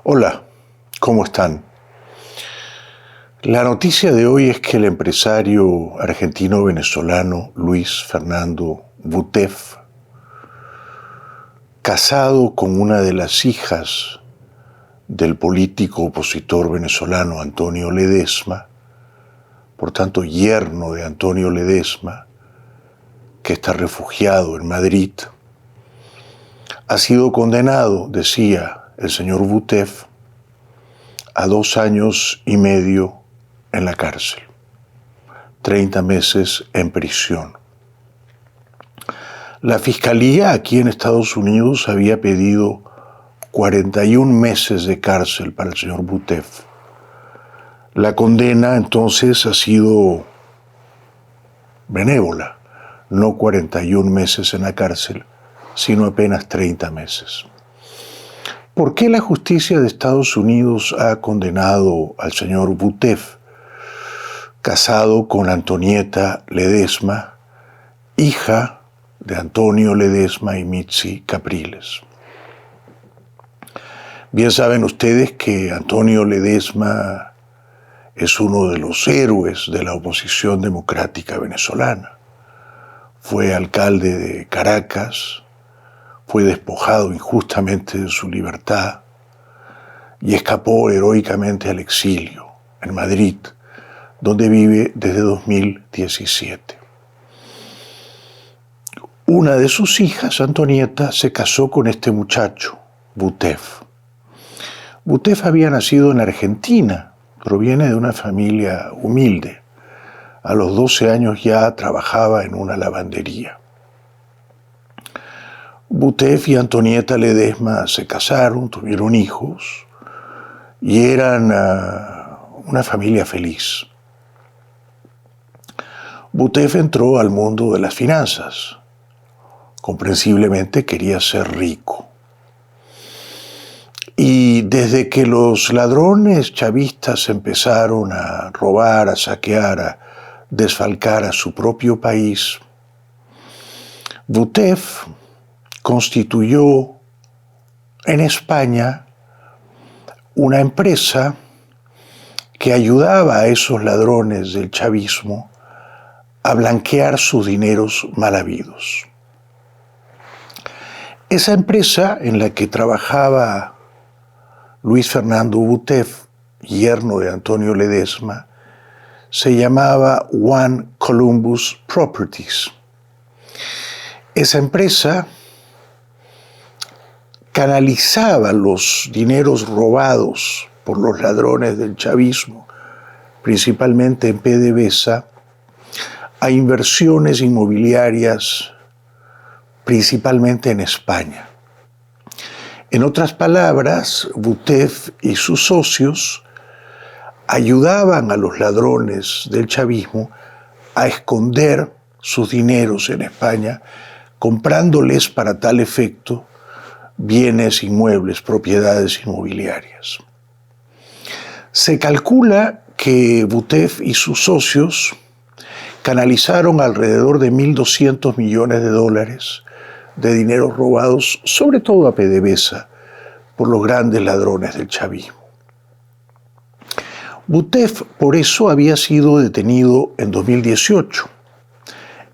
Hola, ¿cómo están? La noticia de hoy es que el empresario argentino-venezolano Luis Fernando Butef, casado con una de las hijas del político opositor venezolano Antonio Ledezma, por tanto yerno de Antonio Ledezma, que está refugiado en Madrid, ha sido condenado, decía el señor Butef, a 2 años y medio en la cárcel, 30 meses en prisión. La fiscalía aquí en Estados Unidos había pedido 41 meses de cárcel para el señor Butef. La condena entonces ha sido benévola, no 41 meses en la cárcel, sino apenas 30 meses. ¿Por qué la justicia de Estados Unidos ha condenado al señor Butef, casado con Antonieta Ledezma, hija de Antonio Ledezma y Mitzi Capriles? Bien saben ustedes que Antonio Ledezma es uno de los héroes de la oposición democrática venezolana. Fue alcalde de Caracas, fue despojado injustamente de su libertad y escapó heroicamente al exilio en Madrid, donde vive desde 2017. Una de sus hijas, Antonieta, se casó con este muchacho, Butef. Butef había nacido en Argentina, proviene de una familia humilde. A los 12 años ya trabajaba en una lavandería. Butef y Antonieta Ledezma se casaron, tuvieron hijos y eran una familia feliz. Butef entró al mundo de las finanzas. Comprensiblemente quería ser rico. Y desde que los ladrones chavistas empezaron a robar, a saquear, a desfalcar a su propio país, Butef constituyó en España una empresa que ayudaba a esos ladrones del chavismo a blanquear sus dineros mal habidos. Esa empresa en la que trabajaba Luis Fernando Butef, yerno de Antonio Ledezma, se llamaba One Columbus Properties. Esa empresa canalizaba los dineros robados por los ladrones del chavismo, principalmente en PDVSA, a inversiones inmobiliarias, principalmente en España. En otras palabras, Butef y sus socios ayudaban a los ladrones del chavismo a esconder sus dineros en España, comprándoles para tal efecto bienes inmuebles, propiedades inmobiliarias. Se calcula que Butef y sus socios canalizaron alrededor de $1.200 millones de dineros robados, sobre todo a PDVSA, por los grandes ladrones del chavismo. Butef, por eso, había sido detenido en 2018,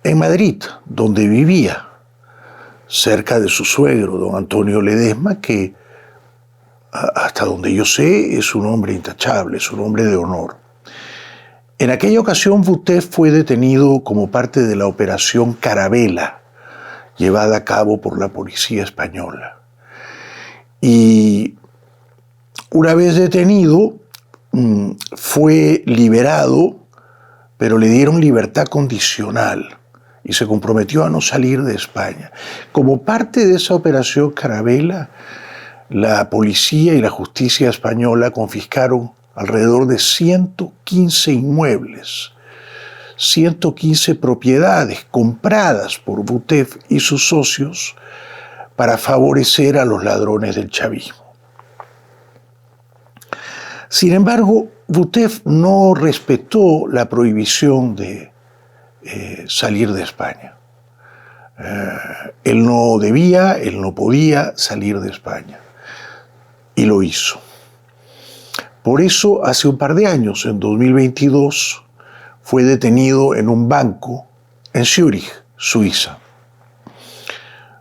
en Madrid, donde vivía, cerca de su suegro, don Antonio Ledezma, que, hasta donde yo sé, es un hombre intachable, es un hombre de honor. En aquella ocasión, Butef fue detenido como parte de la operación Carabela, llevada a cabo por la policía española. Y una vez detenido, fue liberado, pero le dieron libertad condicional y se comprometió a no salir de España. Como parte de esa operación Carabela, la policía y la justicia española confiscaron alrededor de 115 inmuebles, 115 propiedades compradas por Butef y sus socios para favorecer a los ladrones del chavismo. Sin embargo, Butef no respetó la prohibición de salir de España. Él no debía, él no podía salir de España. Y lo hizo. Por eso, hace un par de años, en 2022, fue detenido en un banco en Zúrich, Suiza.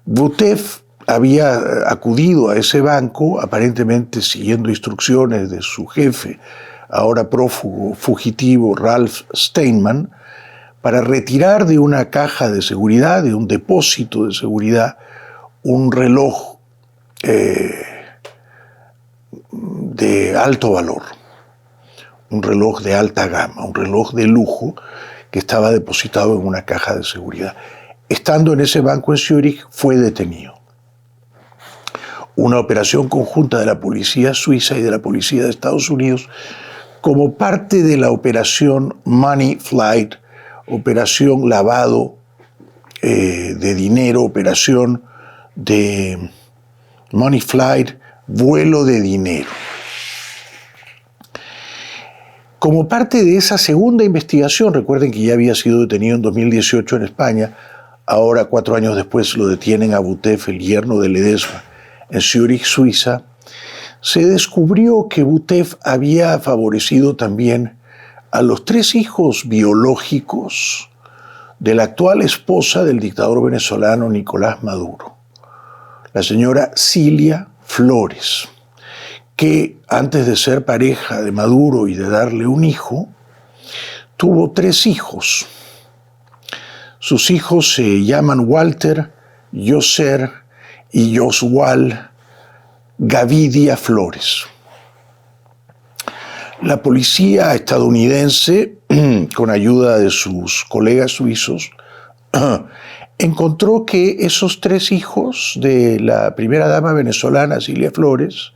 Vutev había acudido a ese banco, aparentemente siguiendo instrucciones de su jefe, ahora prófugo fugitivo Ralph Steinman, para retirar de una caja de seguridad, de un depósito de seguridad, un reloj de alto valor, un reloj de alta gama, un reloj de lujo que estaba depositado en una caja de seguridad. Estando en ese banco en Zúrich, fue detenido. Una operación conjunta de la policía suiza y de la policía de Estados Unidos como parte de la operación Money Flight, operación lavado de dinero, operación de Money Flight, vuelo de dinero. Como parte de esa segunda investigación, recuerden que ya había sido detenido en 2018 en España, ahora 4 años después lo detienen a Vutev, el yerno de Ledesma, en Zúrich, Suiza, se descubrió que Vutev había favorecido también a los 3 hijos biológicos de la actual esposa del dictador venezolano Nicolás Maduro, la señora Cilia Flores, que antes de ser pareja de Maduro y de darle un hijo, tuvo 3 hijos. Sus hijos se llaman Walter, Yoser y Yoswal Gavidia Flores. La policía estadounidense, con ayuda de sus colegas suizos, encontró que esos 3 hijos de la primera dama venezolana, Cilia Flores,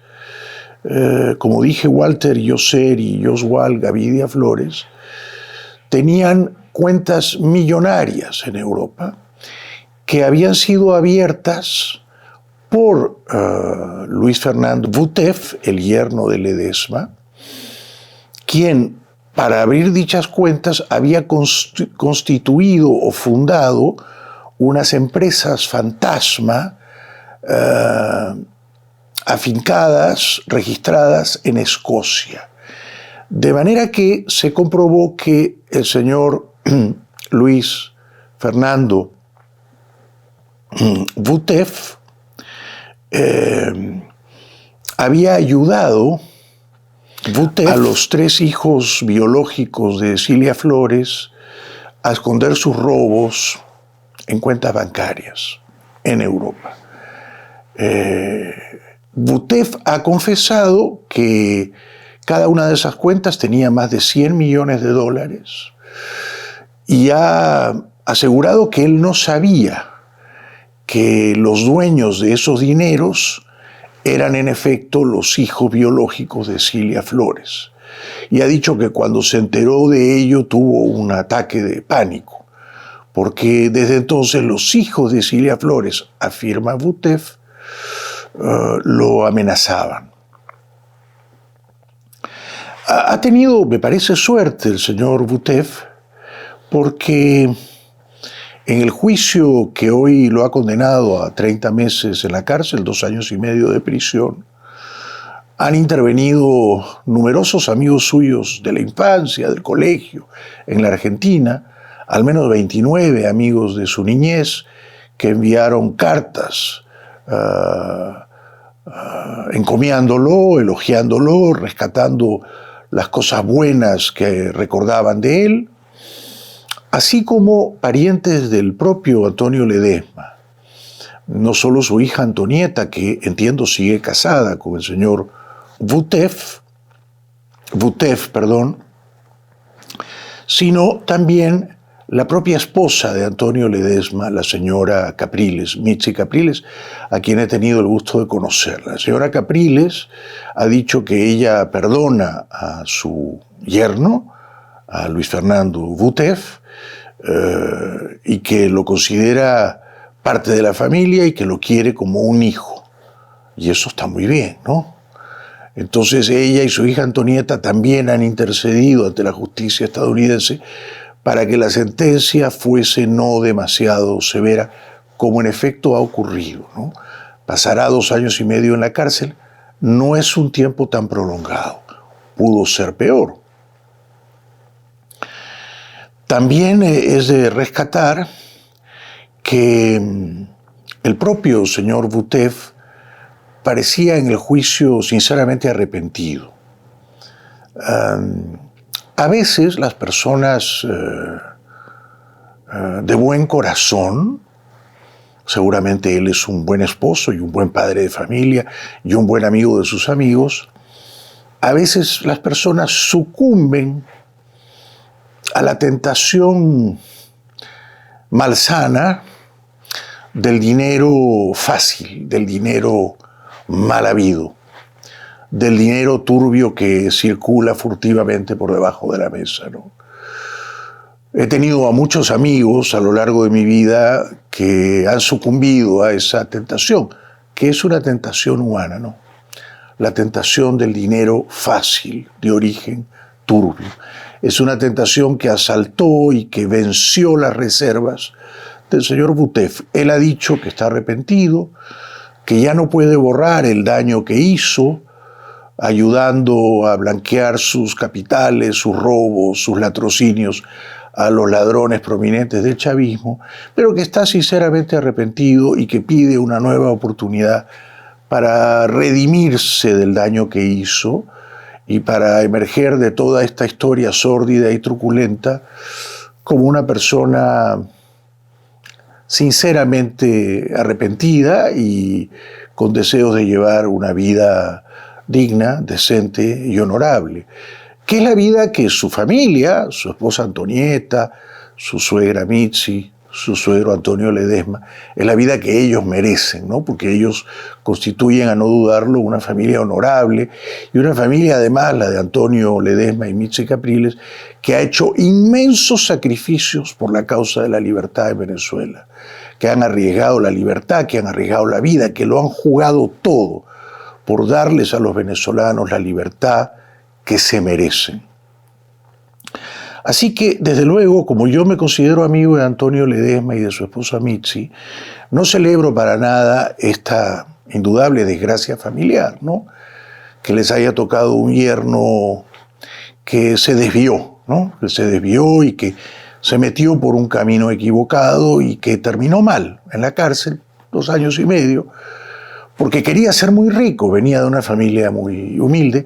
como dije, Walter Yoser y Yoswal Gavidia Flores, tenían cuentas millonarias en Europa que habían sido abiertas por Luis Fernando Vutev, el yerno de Ledesma, quien, para abrir dichas cuentas, había constituido o fundado unas empresas fantasma afincadas, registradas en Escocia. De manera que se comprobó que el señor Luis Fernando Vutev había ayudado a los 3 hijos biológicos de Cilia Flores a esconder sus robos en cuentas bancarias en Europa. Vutev ha confesado que cada una de esas cuentas tenía más de 100 millones de dólares y ha asegurado que él no sabía que los dueños de esos dineros eran en efecto los hijos biológicos de Cilia Flores. Y ha dicho que cuando se enteró de ello tuvo un ataque de pánico, porque desde entonces los hijos de Cilia Flores, afirma Vutev, lo amenazaban. Ha tenido, me parece, suerte el señor Vutev, porque en el juicio que hoy lo ha condenado a 30 meses en la cárcel, 2 años y medio de prisión, han intervenido numerosos amigos suyos de la infancia, del colegio, en la Argentina, al menos 29 amigos de su niñez que enviaron cartas encomiándolo, elogiándolo, rescatando las cosas buenas que recordaban de él, así como parientes del propio Antonio Ledesma. No solo su hija Antonieta, que entiendo sigue casada con el señor Vutev, sino también la propia esposa de Antonio Ledesma, la señora Capriles, Mitzi Capriles, a quien he tenido el gusto de conocer. La señora Capriles ha dicho que ella perdona a su yerno, a Luis Fernando Vutev, y que lo considera parte de la familia y que lo quiere como un hijo. Y eso está muy bien, ¿no? Entonces ella y su hija Antonieta también han intercedido ante la justicia estadounidense para que la sentencia fuese no demasiado severa, como en efecto ha ocurrido, ¿no? Pasará 2 años y medio en la cárcel, no es un tiempo tan prolongado. pudo ser peor. También es de rescatar que el propio señor Butev parecía en el juicio sinceramente arrepentido. A veces las personas de buen corazón, seguramente él es un buen esposo y un buen padre de familia y un buen amigo de sus amigos, a veces las personas sucumben a la tentación malsana del dinero fácil, del dinero mal habido, del dinero turbio que circula furtivamente por debajo de la mesa, ¿no? He tenido a muchos amigos a lo largo de mi vida que han sucumbido a esa tentación, que es una tentación humana, ¿no? La tentación del dinero fácil, de origen turbio. Es una tentación que asaltó y que venció las reservas del señor Butev. Él ha dicho que está arrepentido, que ya no puede borrar el daño que hizo, ayudando a blanquear sus capitales, sus robos, sus latrocinios a los ladrones prominentes del chavismo, pero que está sinceramente arrepentido y que pide una nueva oportunidad para redimirse del daño que hizo y para emerger de toda esta historia sórdida y truculenta como una persona sinceramente arrepentida y con deseos de llevar una vida digna, decente y honorable, que es la vida que su familia, su esposa Antonieta, su suegra Mitzi, su suegro Antonio Ledesma, es la vida que ellos merecen, ¿no? Porque ellos constituyen, a no dudarlo, una familia honorable y una familia, además, la de Antonio Ledesma y Mitzi Capriles, que ha hecho inmensos sacrificios por la causa de la libertad en Venezuela, que han arriesgado la libertad, que han arriesgado la vida, que lo han jugado todo por darles a los venezolanos la libertad que se merecen. Así que, desde luego, como yo me considero amigo de Antonio Ledesma y de su esposa Mitzi, no celebro para nada esta indudable desgracia familiar, ¿no? Que les haya tocado un yerno que se desvió, ¿no? Que se desvió y que se metió por un camino equivocado y que terminó mal en la cárcel, 2 años y medio, porque quería ser muy rico, venía de una familia muy humilde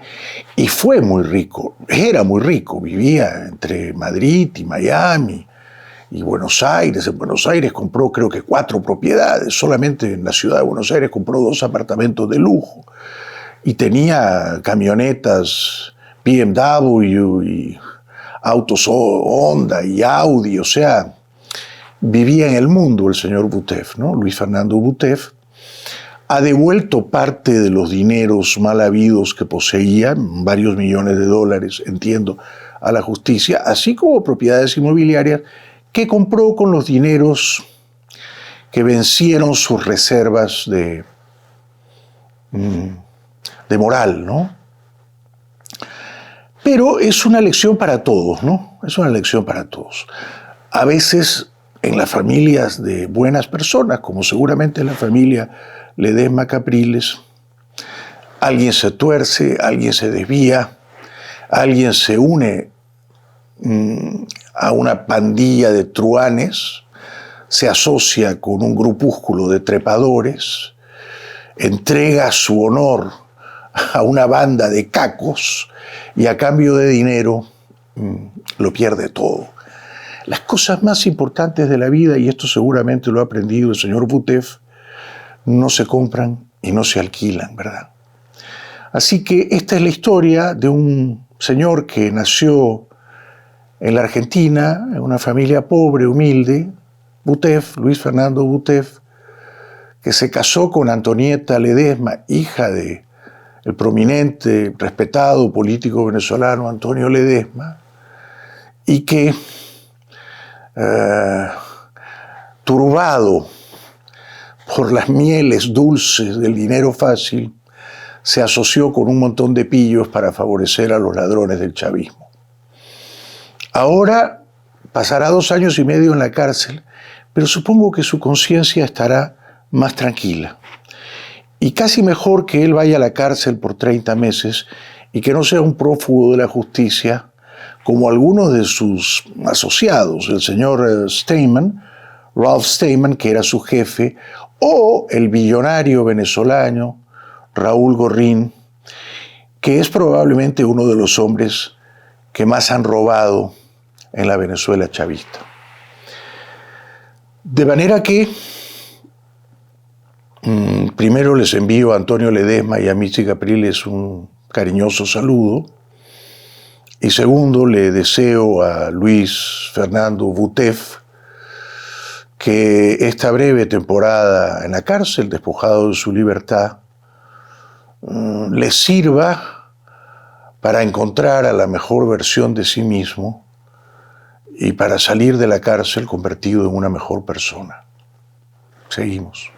y fue muy rico, era muy rico, vivía entre Madrid y Miami y Buenos Aires. En Buenos Aires compró creo que 4 propiedades, solamente en la ciudad de Buenos Aires compró 2 apartamentos de lujo y tenía camionetas BMW y autos Honda y Audi, o sea, vivía en el mundo el señor Butev, ¿no? Luis Fernando Butev ha devuelto parte de los dineros mal habidos que poseía, varios millones de dólares, entiendo, a la justicia, así como propiedades inmobiliarias que compró con los dineros que vencieron sus reservas de moral, ¿no? Pero es una lección para todos, ¿no? Es una lección para todos. A veces en las familias de buenas personas, como seguramente en la familia Ledesma Capriles, alguien se tuerce, alguien se desvía, alguien se une a una pandilla de truanes, se asocia con un grupúsculo de trepadores, entrega su honor a una banda de cacos y a cambio de dinero lo pierde todo. Las cosas más importantes de la vida, y esto seguramente lo ha aprendido el señor Butev, no se compran y no se alquilan, ¿verdad? Así que esta es la historia de un señor que nació en la Argentina, en una familia pobre, humilde, Butev, Luis Fernando Butev, que se casó con Antonieta Ledesma, hija de el prominente, respetado político venezolano Antonio Ledesma, y que, turbado por las mieles dulces del dinero fácil, se asoció con un montón de pillos para favorecer a los ladrones del chavismo. Ahora pasará 2 años y medio en la cárcel, pero supongo que su conciencia estará más tranquila. Y casi mejor que él vaya a la cárcel por 30 meses y que no sea un prófugo de la justicia como algunos de sus asociados, el señor Steinman, Ralph Steinman, que era su jefe, o el billonario venezolano Raúl Gorrín, que es probablemente uno de los hombres que más han robado en la Venezuela chavista. De manera que primero les envío a Antonio Ledesma y a Michi Capriles un cariñoso saludo, y segundo le deseo a Luis Fernando Butef que esta breve temporada en la cárcel, despojado de su libertad, le sirva para encontrar a la mejor versión de sí mismo y para salir de la cárcel convertido en una mejor persona. Seguimos.